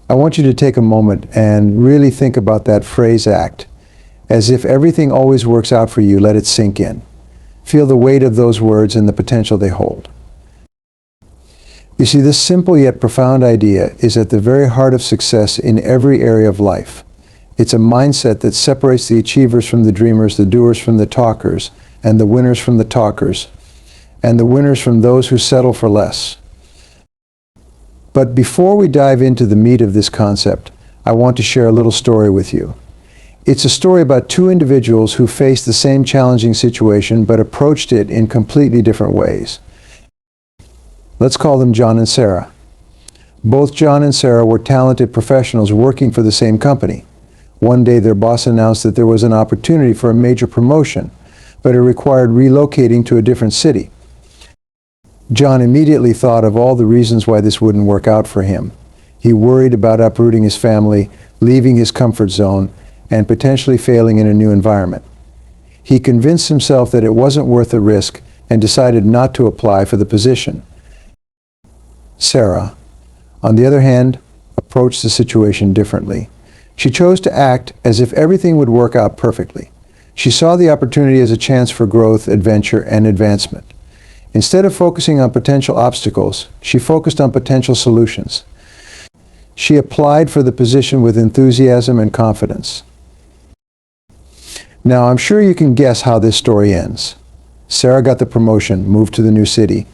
I want you to take a moment and really think about that phrase act. As if everything always works out for you, let it sink in. Feel the weight of those words and the potential they hold. You see, this simple yet profound idea is at the very heart of success in every area of life. It's a mindset that separates the achievers from the dreamers, the doers from the talkers, and the winners from the talkers, and the winners from those who settle for less. But before we dive into the meat of this concept, I want to share a little story with you. It's a story about two individuals who faced the same challenging situation but approached it in completely different ways. Let's call them John and Sarah. Both John and Sarah were talented professionals working for the same company. One day their boss announced that there was an opportunity for a major promotion, but it required relocating to a different city. John immediately thought of all the reasons why this wouldn't work out for him. He worried about uprooting his family, leaving his comfort zone, and potentially failing in a new environment. He convinced himself that it wasn't worth the risk and decided not to apply for the position. Sarah, on the other hand, approached the situation differently. She chose to act as if everything would work out perfectly. She saw the opportunity as a chance for growth, adventure, and advancement. Instead of focusing on potential obstacles, she focused on potential solutions. She applied for the position with enthusiasm and confidence. Now, I'm sure you can guess how this story ends. Sarah got the promotion, moved to the new city,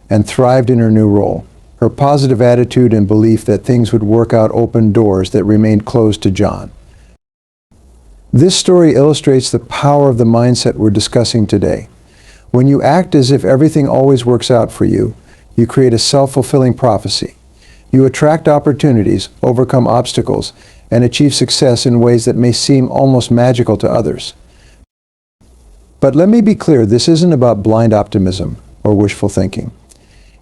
and thrived in her new role. Her positive attitude and belief that things would work out opened doors that remained closed to John. This story illustrates the power of the mindset we're discussing today. When you act as if everything always works out for you, you create a self-fulfilling prophecy. You attract opportunities, overcome obstacles, and achieve success in ways that may seem almost magical to others. But let me be clear, this isn't about blind optimism or wishful thinking.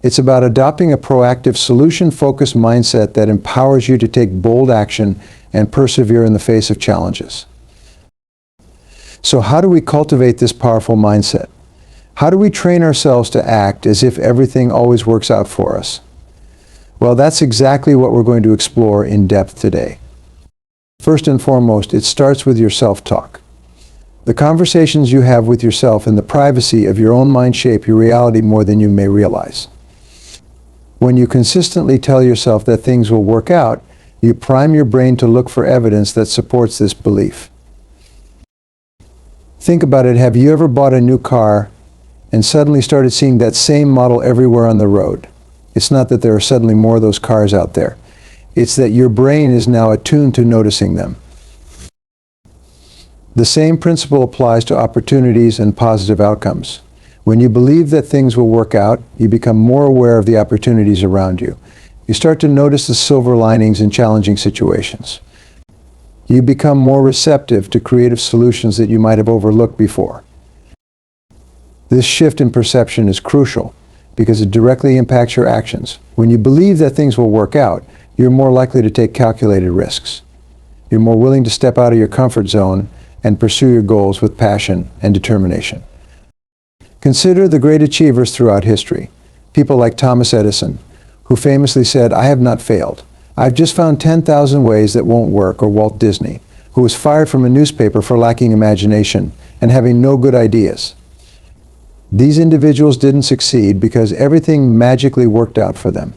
It's about adopting a proactive, solution-focused mindset that empowers you to take bold action and persevere in the face of challenges. So how do we cultivate this powerful mindset? How do we train ourselves to act as if everything always works out for us? Well, that's exactly what we're going to explore in depth today. First and foremost, it starts with your self-talk. The conversations you have with yourself in the privacy of your own mind shape your reality more than you may realize. When you consistently tell yourself that things will work out, you prime your brain to look for evidence that supports this belief. Think about it. Have you ever bought a new car and suddenly started seeing that same model everywhere on the road? It's not that there are suddenly more of those cars out there. It's that your brain is now attuned to noticing them. The same principle applies to opportunities and positive outcomes. When you believe that things will work out, you become more aware of the opportunities around you. You start to notice the silver linings in challenging situations. You become more receptive to creative solutions that you might have overlooked before. This shift in perception is crucial because it directly impacts your actions. When you believe that things will work out, you're more likely to take calculated risks. You're more willing to step out of your comfort zone and pursue your goals with passion and determination. Consider the great achievers throughout history. People like Thomas Edison, who famously said, "I have not failed. I've just found 10,000 ways that won't work," or Walt Disney, who was fired from a newspaper for lacking imagination and having no good ideas. These individuals didn't succeed because everything magically worked out for them.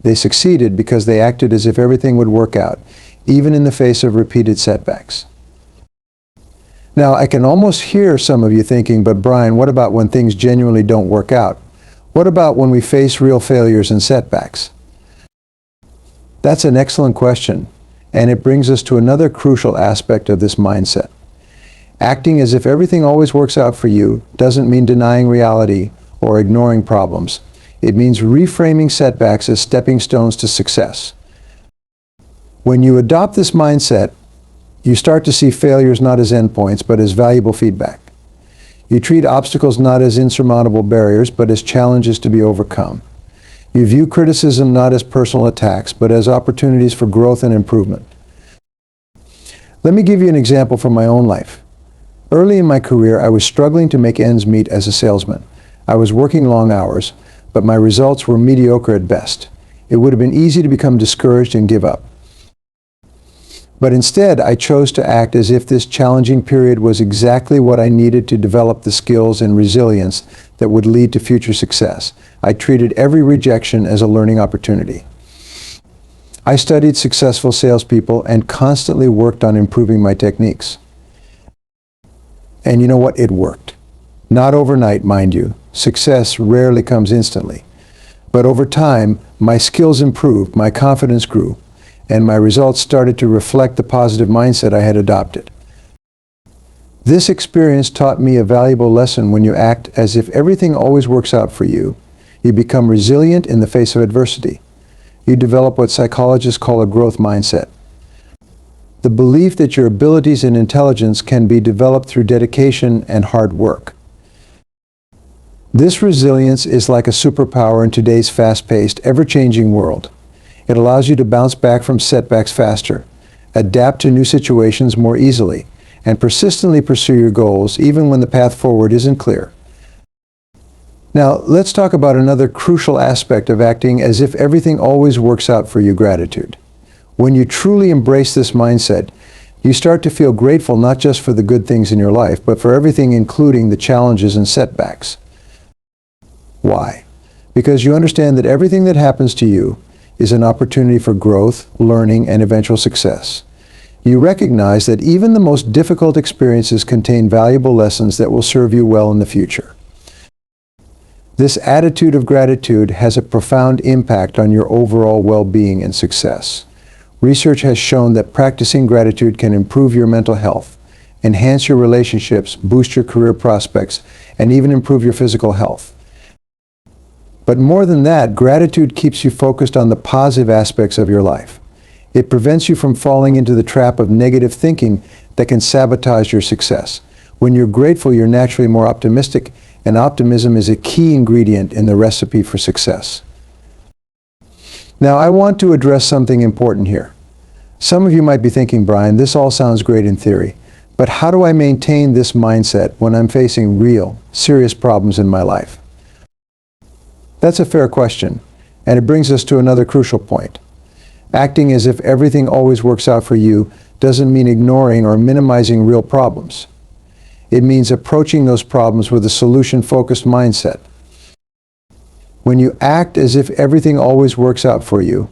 They succeeded because they acted as if everything would work out, even in the face of repeated setbacks. Now, I can almost hear some of you thinking, but Brian, what about when things genuinely don't work out? What about when we face real failures and setbacks? That's an excellent question, and it brings us to another crucial aspect of this mindset. Acting as if everything always works out for you doesn't mean denying reality or ignoring problems. It means reframing setbacks as stepping stones to success. When you adopt this mindset, you start to see failures not as endpoints, but as valuable feedback. You treat obstacles not as insurmountable barriers, but as challenges to be overcome. You view criticism not as personal attacks, but as opportunities for growth and improvement. Let me give you an example from my own life. Early in my career, I was struggling to make ends meet as a salesman. I was working long hours, but my results were mediocre at best. It would have been easy to become discouraged and give up. But instead, I chose to act as if this challenging period was exactly what I needed to develop the skills and resilience that would lead to future success. I treated every rejection as a learning opportunity. I studied successful salespeople and constantly worked on improving my techniques. And you know what? It worked. Not overnight, mind you. Success rarely comes instantly. But over time, my skills improved, my confidence grew, and my results started to reflect the positive mindset I had adopted. This experience taught me a valuable lesson. When you act as if everything always works out for you, you become resilient in the face of adversity. You develop what psychologists call a growth mindset. The belief that your abilities and intelligence can be developed through dedication and hard work. This resilience is like a superpower in today's fast-paced, ever-changing world. It allows you to bounce back from setbacks faster, adapt to new situations more easily, and persistently pursue your goals even when the path forward isn't clear. Now, let's talk about another crucial aspect of acting as if everything always works out for you: gratitude. When you truly embrace this mindset, you start to feel grateful not just for the good things in your life, but for everything, including the challenges and setbacks. Why? Because you understand that everything that happens to you is an opportunity for growth, learning, and eventual success. You recognize that even the most difficult experiences contain valuable lessons that will serve you well in the future. This attitude of gratitude has a profound impact on your overall well-being and success. Research has shown that practicing gratitude can improve your mental health, enhance your relationships, boost your career prospects, and even improve your physical health. But more than that, gratitude keeps you focused on the positive aspects of your life. It prevents you from falling into the trap of negative thinking that can sabotage your success. When you're grateful, you're naturally more optimistic, and optimism is a key ingredient in the recipe for success. Now, I want to address something important here. Some of you might be thinking, Brian, this all sounds great in theory, but how do I maintain this mindset when I'm facing real, serious problems in my life? That's a fair question, and it brings us to another crucial point. Acting as if everything always works out for you doesn't mean ignoring or minimizing real problems. It means approaching those problems with a solution-focused mindset. When you act as if everything always works out for you,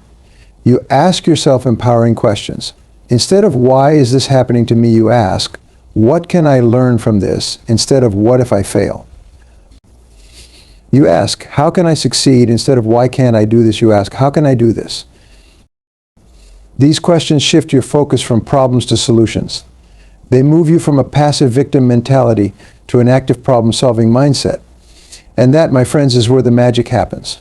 you ask yourself empowering questions. Instead of "why is this happening to me?" you ask, "what can I learn from this?" instead of "what if I fail?" You ask, "how can I succeed?" instead of "why can't I do this?" You ask, "how can I do this?" These questions shift your focus from problems to solutions. They move you from a passive victim mentality to an active problem-solving mindset. And that, my friends, is where the magic happens.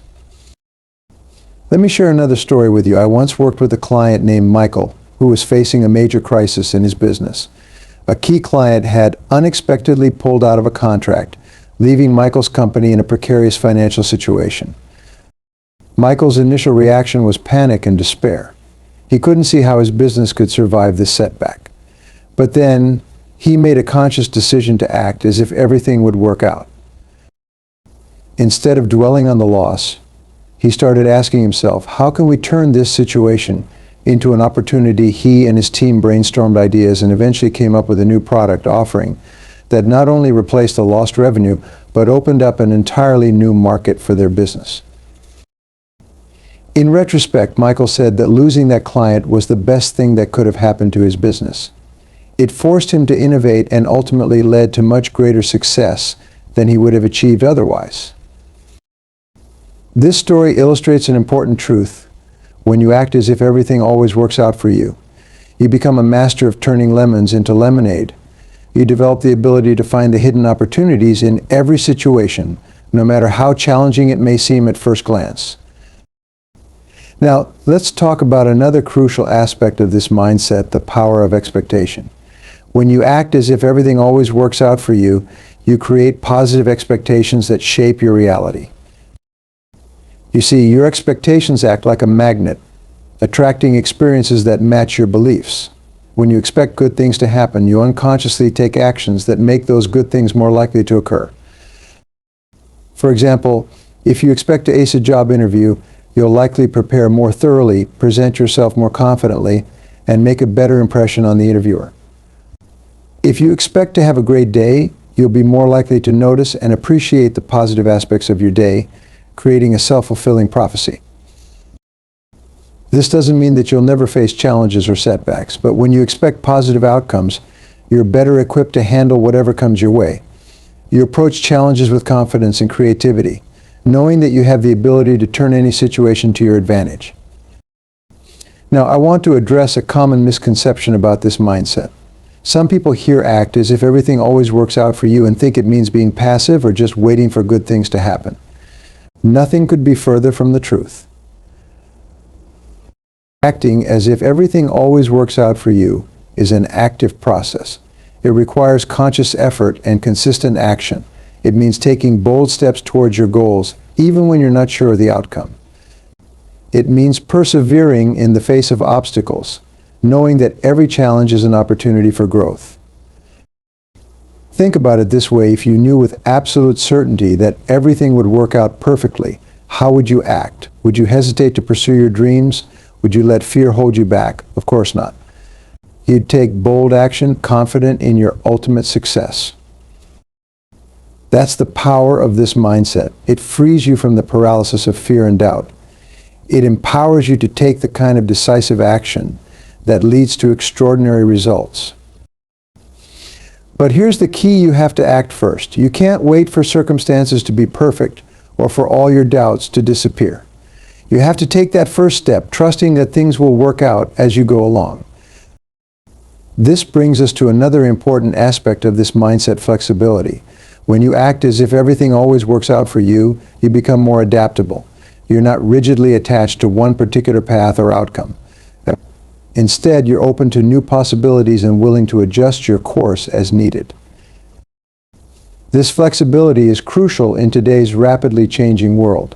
Let me share another story with you. I once worked with a client named Michael, who was facing a major crisis in his business. A key client had unexpectedly pulled out of a contract, leaving Michael's company in a precarious financial situation. Michael's initial reaction was panic and despair. He couldn't see how his business could survive this setback. But then he made a conscious decision to act as if everything would work out. Instead of dwelling on the loss, he started asking himself, how can we turn this situation into an opportunity? He and his team brainstormed ideas and eventually came up with a new product offering that not only replaced the lost revenue, but opened up an entirely new market for their business. In retrospect, Michael said that losing that client was the best thing that could have happened to his business. It forced him to innovate and ultimately led to much greater success than he would have achieved otherwise. This story illustrates an important truth. When you act as if everything always works out for you, you become a master of turning lemons into lemonade. You develop the ability to find the hidden opportunities in every situation, no matter how challenging it may seem at first glance. Now, let's talk about another crucial aspect of this mindset, the power of expectation. When you act as if everything always works out for you, you create positive expectations that shape your reality. You see, your expectations act like a magnet, attracting experiences that match your beliefs. When you expect good things to happen, you unconsciously take actions that make those good things more likely to occur. For example, if you expect to ace a job interview, you'll likely prepare more thoroughly, present yourself more confidently, and make a better impression on the interviewer. If you expect to have a great day, you'll be more likely to notice and appreciate the positive aspects of your day, creating a self-fulfilling prophecy. This doesn't mean that you'll never face challenges or setbacks, but when you expect positive outcomes, you're better equipped to handle whatever comes your way. You approach challenges with confidence and creativity, knowing that you have the ability to turn any situation to your advantage. Now, I want to address a common misconception about this mindset. Some people hear ACT as if everything always works out for you and think it means being passive or just waiting for good things to happen. Nothing could be further from the truth. Acting as if everything always works out for you is an active process. It requires conscious effort and consistent action. It means taking bold steps towards your goals, even when you're not sure of the outcome. It means persevering in the face of obstacles, knowing that every challenge is an opportunity for growth. Think about it this way: if you knew with absolute certainty that everything would work out perfectly, how would you act? Would you hesitate to pursue your dreams? Would you let fear hold you back? Of course not. You'd take bold action, confident in your ultimate success. That's the power of this mindset. It frees you from the paralysis of fear and doubt. It empowers you to take the kind of decisive action that leads to extraordinary results. But here's the key: you have to act first. You can't wait for circumstances to be perfect or for all your doubts to disappear. You have to take that first step, trusting that things will work out as you go along. This brings us to another important aspect of this mindset: flexibility. When you act as if everything always works out for you, you become more adaptable. You're not rigidly attached to one particular path or outcome. Instead, you're open to new possibilities and willing to adjust your course as needed. This flexibility is crucial in today's rapidly changing world.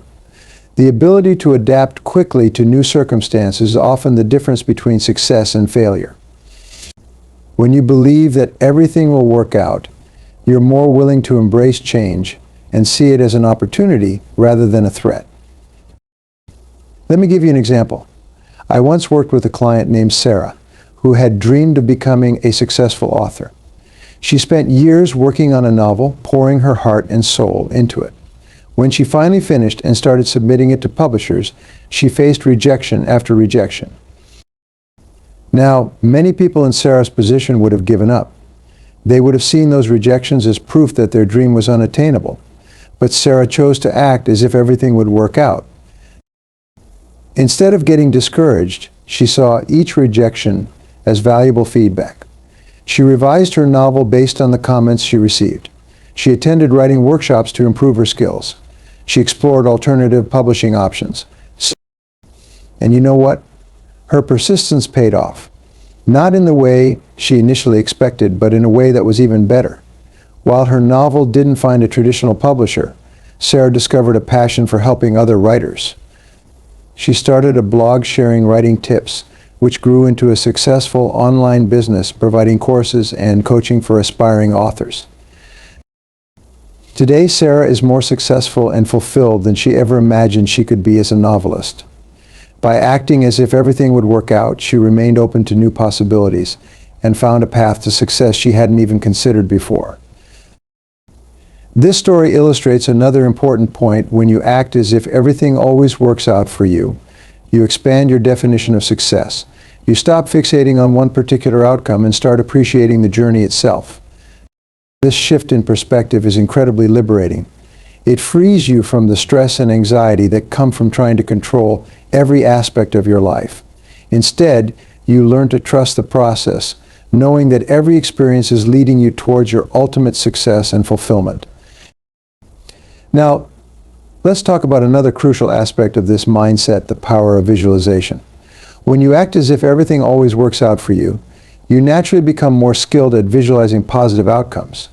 The ability to adapt quickly to new circumstances is often the difference between success and failure. When you believe that everything will work out, you're more willing to embrace change and see it as an opportunity rather than a threat. Let me give you an example. I once worked with a client named Sarah, who had dreamed of becoming a successful author. She spent years working on a novel, pouring her heart and soul into it. When she finally finished and started submitting it to publishers, she faced rejection after rejection. Now, many people in Sarah's position would have given up. They would have seen those rejections as proof that their dream was unattainable. But Sarah chose to act as if everything would work out. Instead of getting discouraged, she saw each rejection as valuable feedback. She revised her novel based on the comments she received. She attended writing workshops to improve her skills. She explored alternative publishing options. And you know what? Her persistence paid off. Not in the way she initially expected, but in a way that was even better. While her novel didn't find a traditional publisher, Sarah discovered a passion for helping other writers. She started a blog sharing writing tips, which grew into a successful online business providing courses and coaching for aspiring authors. Today, Sarah is more successful and fulfilled than she ever imagined she could be as a novelist. By acting as if everything would work out, she remained open to new possibilities and found a path to success she hadn't even considered before. This story illustrates another important point. When you act as if everything always works out for you, you expand your definition of success. You stop fixating on one particular outcome and start appreciating the journey itself. This shift in perspective is incredibly liberating. It frees you from the stress and anxiety that come from trying to control every aspect of your life. Instead, you learn to trust the process, knowing that every experience is leading you towards your ultimate success and fulfillment. Now, let's talk about another crucial aspect of this mindset: the power of visualization. When you act as if everything always works out for you, you naturally become more skilled at visualizing positive outcomes.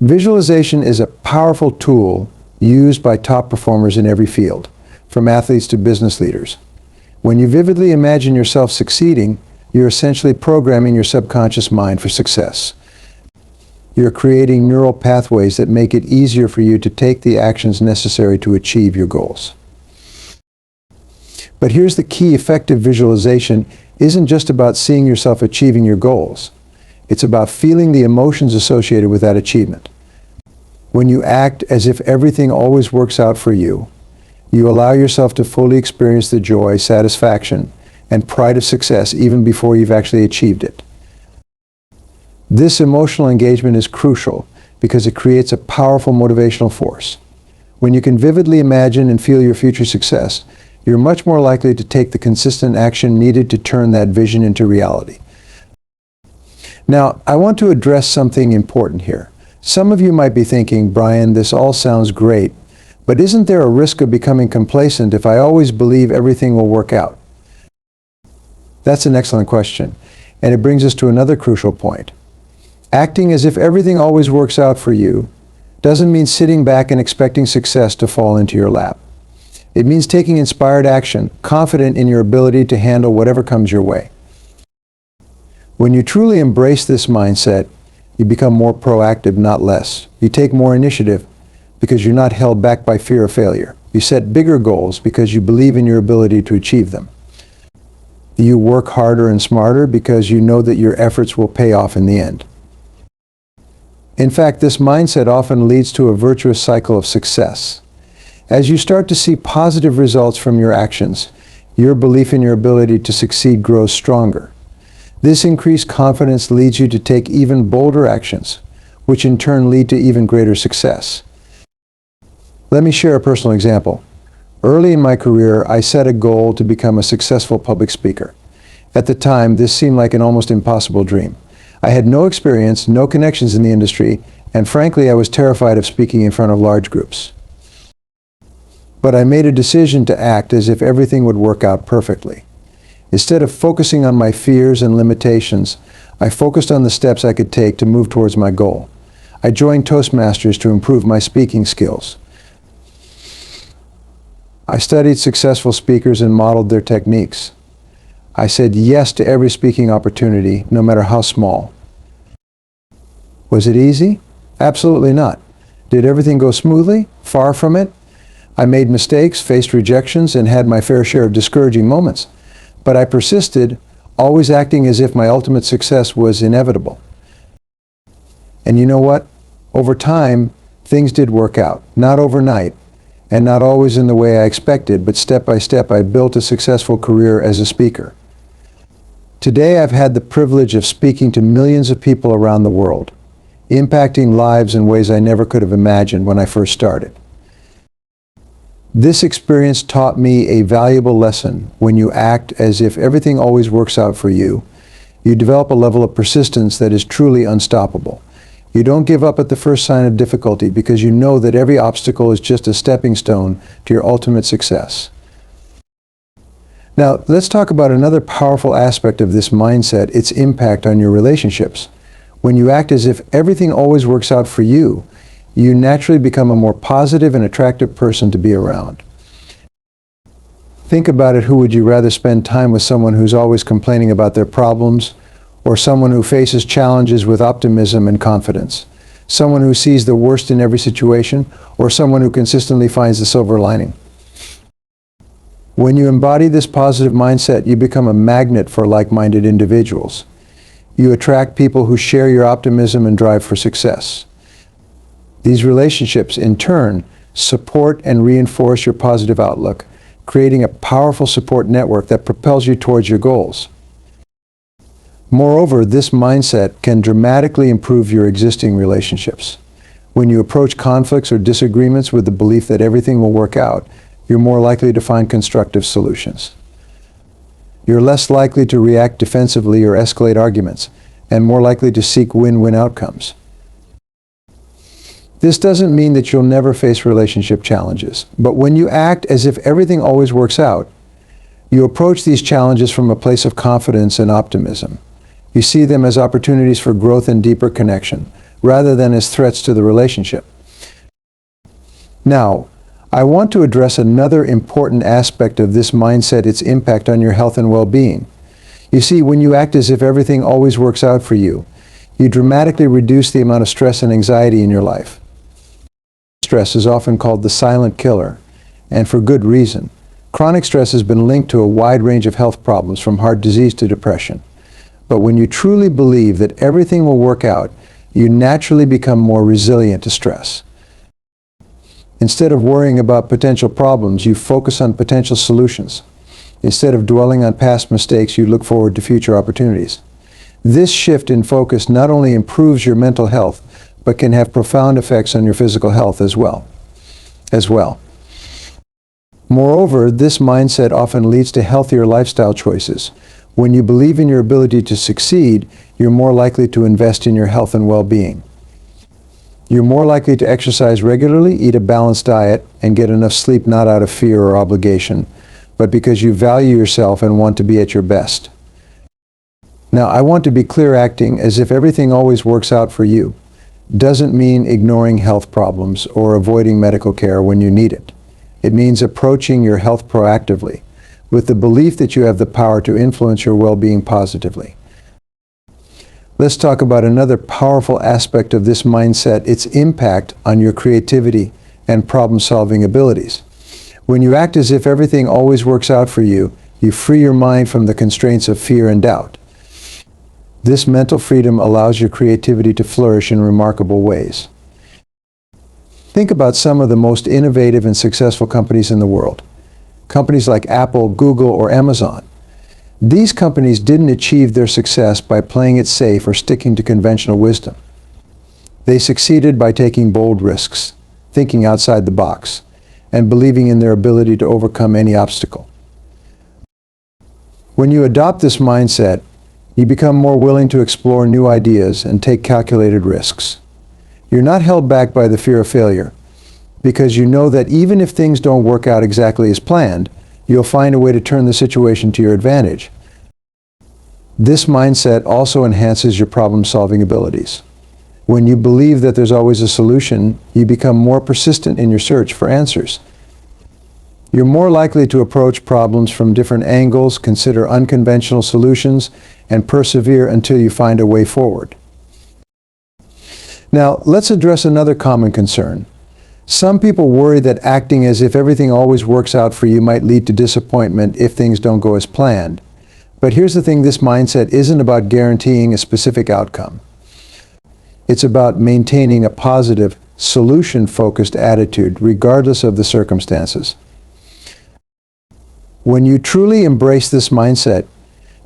Visualization is a powerful tool used by top performers in every field, from athletes to business leaders. When you vividly imagine yourself succeeding, you're essentially programming your subconscious mind for success. You're creating neural pathways that make it easier for you to take the actions necessary to achieve your goals. But here's the key: effective visualization isn't just about seeing yourself achieving your goals. It's about feeling the emotions associated with that achievement. When you act as if everything always works out for you, you allow yourself to fully experience the joy, satisfaction, and pride of success even before you've actually achieved it. This emotional engagement is crucial because it creates a powerful motivational force. When you can vividly imagine and feel your future success, you're much more likely to take the consistent action needed to turn that vision into reality. Now, I want to address something important here. Some of you might be thinking, Brian, this all sounds great, but isn't there a risk of becoming complacent if I always believe everything will work out? That's an excellent question, and it brings us to another crucial point. Acting as if everything always works out for you doesn't mean sitting back and expecting success to fall into your lap. It means taking inspired action, confident in your ability to handle whatever comes your way. When you truly embrace this mindset, you become more proactive, not less. You take more initiative because you're not held back by fear of failure. You set bigger goals because you believe in your ability to achieve them. You work harder and smarter because you know that your efforts will pay off in the end. In fact, this mindset often leads to a virtuous cycle of success. As you start to see positive results from your actions, your belief in your ability to succeed grows stronger. This increased confidence leads you to take even bolder actions, which in turn lead to even greater success. Let me share a personal example. Early in my career, I set a goal to become a successful public speaker. At the time, this seemed like an almost impossible dream. I had no experience, no connections in the industry, and frankly, I was terrified of speaking in front of large groups. But I made a decision to act as if everything would work out perfectly. Instead of focusing on my fears and limitations, I focused on the steps I could take to move towards my goal. I joined Toastmasters to improve my speaking skills. I studied successful speakers and modeled their techniques. I said yes to every speaking opportunity, no matter how small. Was it easy? Absolutely not. Did everything go smoothly? Far from it. I made mistakes, faced rejections, and had my fair share of discouraging moments. But I persisted, always acting as if my ultimate success was inevitable. And you know what? Over time, things did work out. Not overnight, and not always in the way I expected, but step by step I built a successful career as a speaker. Today I've had the privilege of speaking to millions of people around the world, impacting lives in ways I never could have imagined when I first started. This experience taught me a valuable lesson. When you act as if everything always works out for you, you develop a level of persistence that is truly unstoppable. You don't give up at the first sign of difficulty because you know that every obstacle is just a stepping stone to your ultimate success. Now, let's talk about another powerful aspect of this mindset, its impact on your relationships. When you act as if everything always works out for you, you naturally become a more positive and attractive person to be around. Think about it. Who would you rather spend time with? Someone who's always complaining about their problems, or someone who faces challenges with optimism and confidence? Someone who sees the worst in every situation, or someone who consistently finds the silver lining? When you embody this positive mindset, you become a magnet for like-minded individuals. You attract people who share your optimism and drive for success. These relationships, in turn, support and reinforce your positive outlook, creating a powerful support network that propels you towards your goals. Moreover, this mindset can dramatically improve your existing relationships. When you approach conflicts or disagreements with the belief that everything will work out, you're more likely to find constructive solutions. You're less likely to react defensively or escalate arguments, and more likely to seek win-win outcomes. This doesn't mean that you'll never face relationship challenges, but when you act as if everything always works out, you approach these challenges from a place of confidence and optimism. You see them as opportunities for growth and deeper connection, rather than as threats to the relationship. Now, I want to address another important aspect of this mindset, its impact on your health and well-being. You see, when you act as if everything always works out for you, you dramatically reduce the amount of stress and anxiety in your life. Stress is often called the silent killer, and for good reason. Chronic stress has been linked to a wide range of health problems, from heart disease to depression. But when you truly believe that everything will work out, you naturally become more resilient to stress. Instead of worrying about potential problems, you focus on potential solutions. Instead of dwelling on past mistakes, you look forward to future opportunities. This shift in focus not only improves your mental health, but can have profound effects on your physical health as well. Moreover, this mindset often leads to healthier lifestyle choices. When you believe in your ability to succeed, you're more likely to invest in your health and well-being. You're more likely to exercise regularly, eat a balanced diet, and get enough sleep, not out of fear or obligation, but because you value yourself and want to be at your best. Now, I want to be clear, acting as if everything always works out for you doesn't mean ignoring health problems or avoiding medical care when you need it. It means approaching your health proactively, with the belief that you have the power to influence your well-being positively. Let's talk about another powerful aspect of this mindset, its impact on your creativity and problem-solving abilities. When you act as if everything always works out for you, you free your mind from the constraints of fear and doubt. This mental freedom allows your creativity to flourish in remarkable ways. Think about some of the most innovative and successful companies in the world. Companies like Apple, Google, or Amazon. These companies didn't achieve their success by playing it safe or sticking to conventional wisdom. They succeeded by taking bold risks, thinking outside the box, and believing in their ability to overcome any obstacle. When you adopt this mindset, you become more willing to explore new ideas and take calculated risks. You're not held back by the fear of failure, because you know that even if things don't work out exactly as planned, you'll find a way to turn the situation to your advantage. This mindset also enhances your problem-solving abilities. When you believe that there's always a solution, you become more persistent in your search for answers. You're more likely to approach problems from different angles, consider unconventional solutions, and persevere until you find a way forward. Now, let's address another common concern. Some people worry that acting as if everything always works out for you might lead to disappointment if things don't go as planned. But here's the thing, this mindset isn't about guaranteeing a specific outcome. It's about maintaining a positive, solution-focused attitude regardless of the circumstances. When you truly embrace this mindset,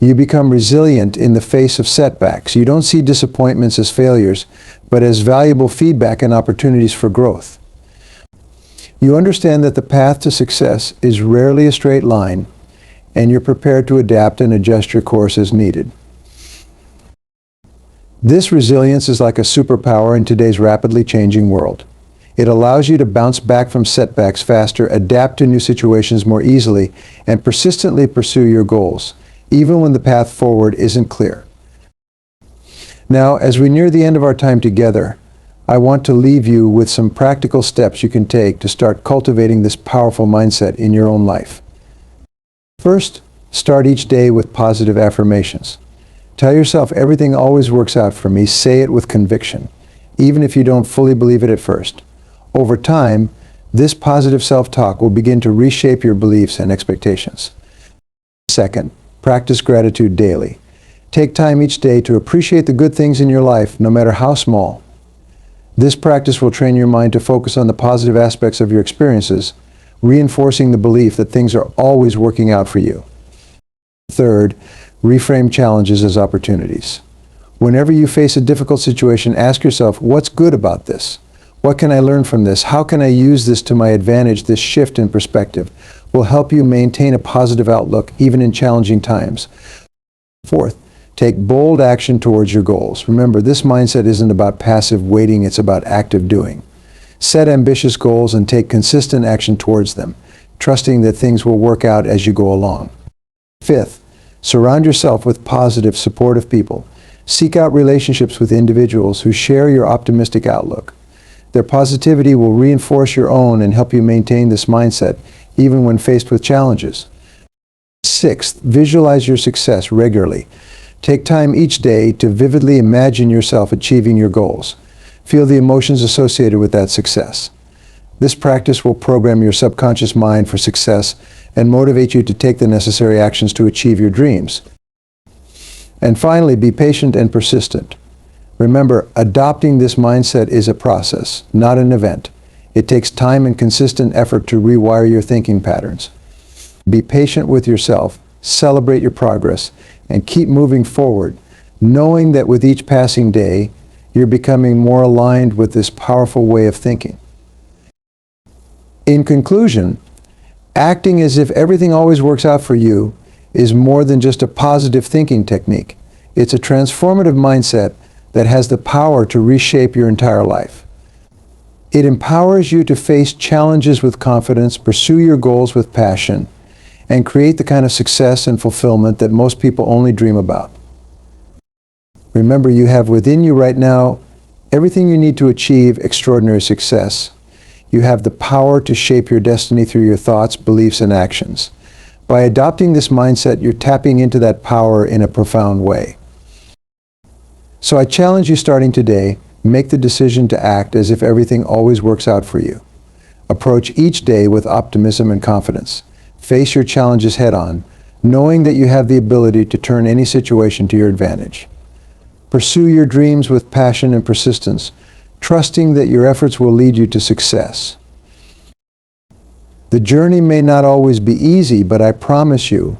you become resilient in the face of setbacks. You don't see disappointments as failures, but as valuable feedback and opportunities for growth. You understand that the path to success is rarely a straight line, and you're prepared to adapt and adjust your course as needed. This resilience is like a superpower in today's rapidly changing world. It allows you to bounce back from setbacks faster, adapt to new situations more easily, and persistently pursue your goals, even when the path forward isn't clear. Now, as we near the end of our time together, I want to leave you with some practical steps you can take to start cultivating this powerful mindset in your own life. First, start each day with positive affirmations. Tell yourself, everything always works out for me. Say it with conviction, even if you don't fully believe it at first. Over time, this positive self-talk will begin to reshape your beliefs and expectations. Second, practice gratitude daily. Take time each day to appreciate the good things in your life, no matter how small. This practice will train your mind to focus on the positive aspects of your experiences, reinforcing the belief that things are always working out for you. Third, reframe challenges as opportunities. Whenever you face a difficult situation, ask yourself, what's good about this? What can I learn from this? How can I use this to my advantage? This shift in perspective will help you maintain a positive outlook even in challenging times. Fourth, take bold action towards your goals. Remember, this mindset isn't about passive waiting, it's about active doing. Set ambitious goals and take consistent action towards them, trusting that things will work out as you go along. Fifth, surround yourself with positive, supportive people. Seek out relationships with individuals who share your optimistic outlook. Their positivity will reinforce your own and help you maintain this mindset, even when faced with challenges. Sixth, visualize your success regularly. Take time each day to vividly imagine yourself achieving your goals. Feel the emotions associated with that success. This practice will program your subconscious mind for success and motivate you to take the necessary actions to achieve your dreams. And finally, be patient and persistent. Remember, adopting this mindset is a process, not an event. It takes time and consistent effort to rewire your thinking patterns. Be patient with yourself, celebrate your progress, and keep moving forward, knowing that with each passing day, you're becoming more aligned with this powerful way of thinking. In conclusion, acting as if everything always works out for you is more than just a positive thinking technique. It's a transformative mindset that has the power to reshape your entire life. It empowers you to face challenges with confidence, pursue your goals with passion, and create the kind of success and fulfillment that most people only dream about. Remember, you have within you right now everything you need to achieve extraordinary success. You have the power to shape your destiny through your thoughts, beliefs, and actions. By adopting this mindset, you're tapping into that power in a profound way. So I challenge you starting today, make the decision to act as if everything always works out for you. Approach each day with optimism and confidence. Face your challenges head on, knowing that you have the ability to turn any situation to your advantage. Pursue your dreams with passion and persistence, trusting that your efforts will lead you to success. The journey may not always be easy, but I promise you,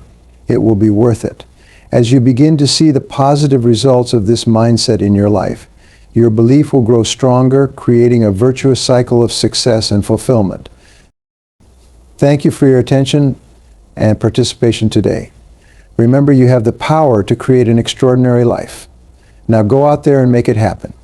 it will be worth it. As you begin to see the positive results of this mindset in your life, your belief will grow stronger, creating a virtuous cycle of success and fulfillment. Thank you for your attention and participation today. Remember, you have the power to create an extraordinary life. Now go out there and make it happen.